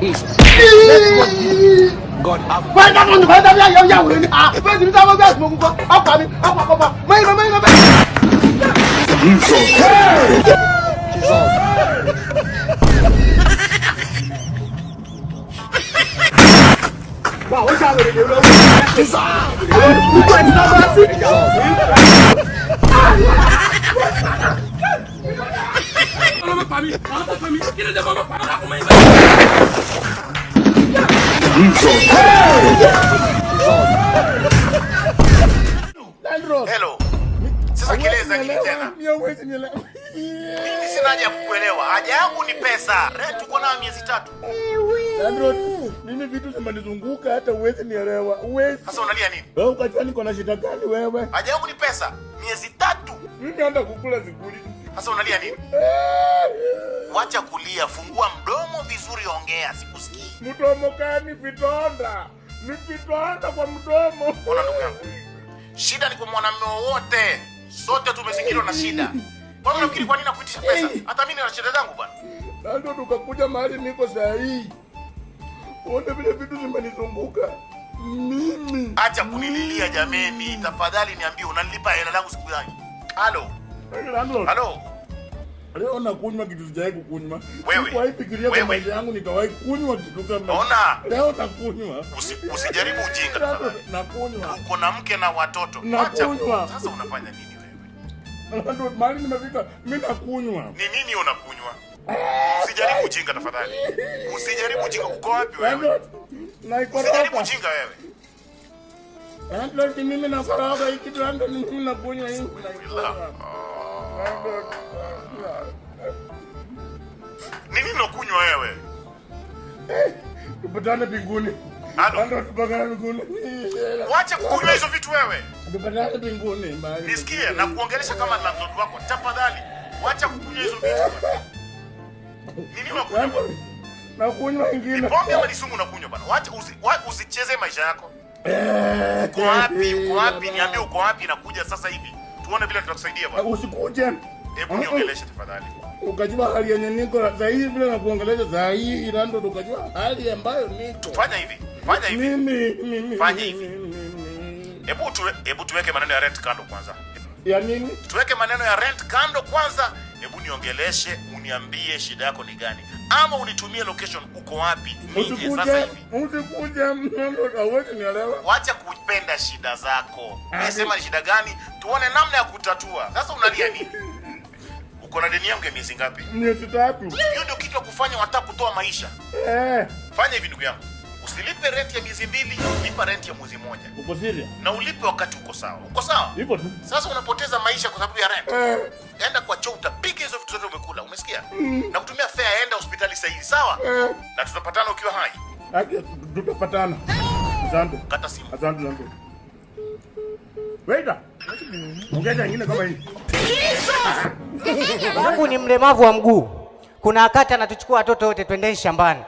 is. Let God have. Why not on the weather? Yeah. Where did you have a gas? Wow, what's happening? Hello. Sasa kileza nini tena? Mimi sina haja kukuelewa. Haja yangu ni pesa. Rent uko nayo miezi 3. Landlord, mimi vitu zimenizunguka hata uwezi nielewa. Uwezi. Sasa unalia nini? Wewe ukajua niko na shida gani wewe? Haja yangu ni pesa. Miezi 3. Mimi hata kukula sikuli. Sasa unalia nini? Wacha kulia, fungua mdomo vizuri, ongea, sikusikii. Mdomo gani vitonda? Ni vitonda kwa mdomo. Ona ndugu yangu. Shida ni kwa mwanamume wote. Sote tumezingirwa na shida. Kwa nini unafikiri kwa nini nakuitisha pesa? Hata mimi nina shida zangu bwana. Ndio tukakuja mahali niko sahihi. Uone vile vitu zimenizunguka. Mimi. Acha kunililia jameni. Tafadhali niambie unanilipa hela yangu siku gani? Halo. Halo. Leo nakunywa kitu sijawahi kukunywa. Wewe. Kwa fikiria kwa maisha yangu nitawahi kunywa kitu kama. Ona. Leo nakunywa. Usijaribu ujinga tafadhali. Nakunywa. Uko na mke na watoto. Acha. Sasa unafanya nini wewe? Ndio mali nimefika. Mimi nakunywa. Ni nini unakunywa? Usijaribu ujinga tafadhali. Usijaribu ujinga. Uko wapi wewe? Usijaribu ujinga wewe. Ndio mimi nakoroga hiki ndio mimi nakunywa hii. Nini unakunywa wewe? Tupatane mbinguni. Ndio tupatane mbinguni. Wacha kukunywa hizo vitu wewe. Tupatane mbinguni. Nisikie na kuongelesha kama landlord wako. Tafadhali, wacha kukunywa hizo vitu. Nini unakunywa? Nakunywa ingine. Pombe ama ni sumu unakunywa bwana? Wacha usicheze maisha yako. Uko wapi? Uko wapi? Niambie uko wapi na kuja sasa hivi. Tuone vile tutakusaidia bwana. Usikuje. Hebu niongeleshe tafadhali. Ukajua hali yenye niko sasa hivi vile na kuongelesha sasa hivi ila ndo ukajua hali ambayo niko. Fanya hivi. Fanya hivi. Mimi. Fanya hivi. Hebu tuweke maneno ya rent kando kwanza. Ya nini? Tuweke maneno ya rent kando kwanza. Hebu niongeleshe, uniambie shida yako ni gani? Ama unitumie location uko wapi? Nije sasa hivi. Usikuje mimi hawezi nielewa. Wacha kupenda shida zako. Unasema ni shida gani? Tuone namna ya kutatua. Sasa unalia nini? Uko na deni yangu ya miezi ngapi? Miezi 3. Hiyo ndio kitu ya kufanya wataka kutoa maisha. Fanya hivi ndugu yangu. Usilipe rent ya miezi 2, lipa rent ya mwezi mmoja. Uko serious? Na ulipe wakati uko sawa. Uko sawa? Ipo tu. Sasa unapoteza maisha kwa sababu ya rent. Enda kwa choo utapiga hizo vitu zote umekula. Umesikia? Na kutumia fare enda hospitali sasa hivi, sawa? Na tutapatana ukiwa hai. Tutapatana. Asante. Kata simu. Asante zangu. Waiter. Ongeza nyingine kama hii. Wangu ni mlemavu wa mguu. Kuna wakati anatuchukua watoto wote twendeni shambani.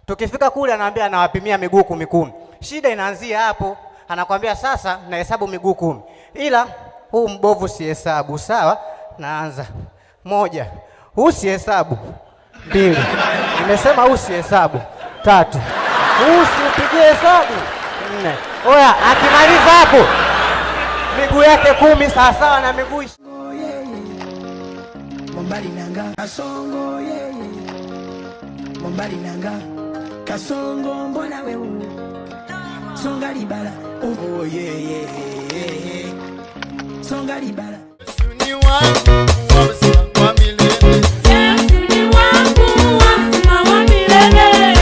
Tukifika kule anaambia anawapimia miguu 10. Shida inaanzia hapo. Anakuambia sasa nahesabu miguu 10. Ila huu mbovu si hesabu, sawa? Naanza. 1. Huu si hesabu. 2. Nimesema huu si hesabu. 3. Huu si pigie hesabu. 4. Oya, akimaliza hapo miguu yake 10 sawa sawa na miguu Mombali nanga kasongo Mombali nanga kasongo mbona wewe songa libala oh yeah songa libala Suni wangu wa milele Suni wangu wa milele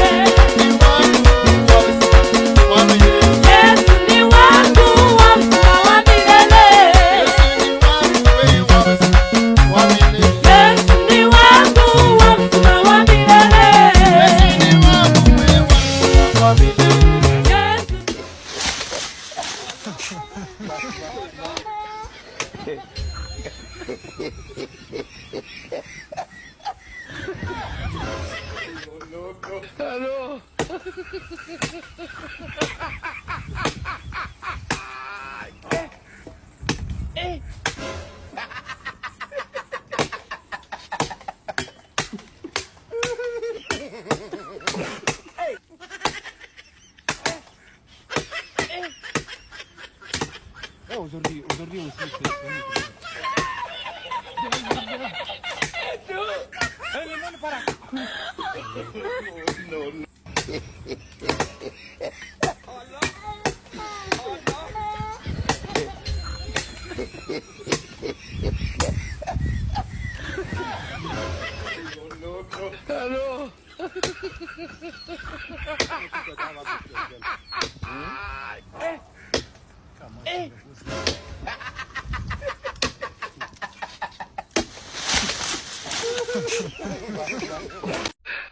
Hello.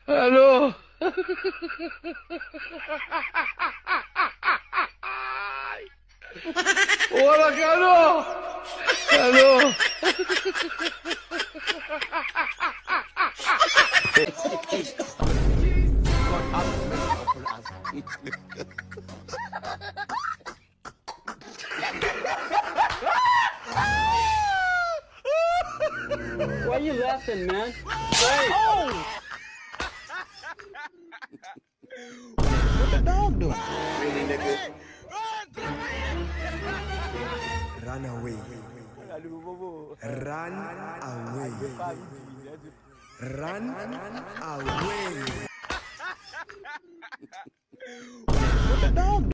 Hello. Hola, Carlos. Hello. Why are you laughing, man? What the dog doing? Run away. Run away. Run away. What the dog doing?